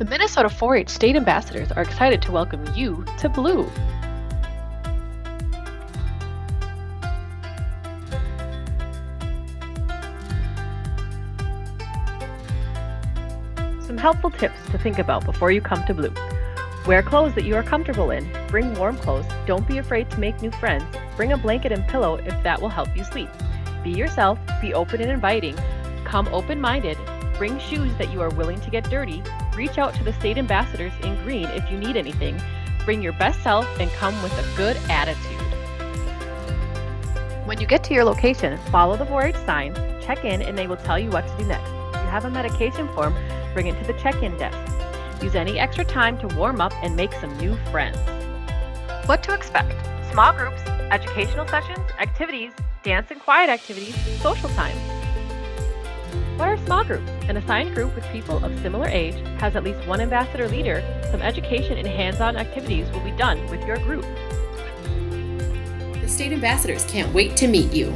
The Minnesota 4-H State Ambassadors are excited to welcome you to BLU. Some helpful tips to think about before you come to BLU. Wear clothes that you are comfortable in. Bring warm clothes. Don't be afraid to make new friends. Bring a blanket and pillow if that will help you sleep. Be yourself. Be open and inviting. Come open-minded. Bring shoes that you are willing to get dirty. Reach out to the state ambassadors in green if you need anything. Bring your best self and come with a good attitude. When you get to your location, follow the 4-H signs, check in, and they will tell you what to do next. If you have a medication form, bring it to the check-in desk. Use any extra time to warm up and make some new friends. What to expect: small groups, educational sessions, activities, dance and quiet activities, social time. What are small groups? An assigned group with people of similar age has at least one ambassador leader. Some education and hands-on activities will be done with your group. The state ambassadors can't wait to meet you.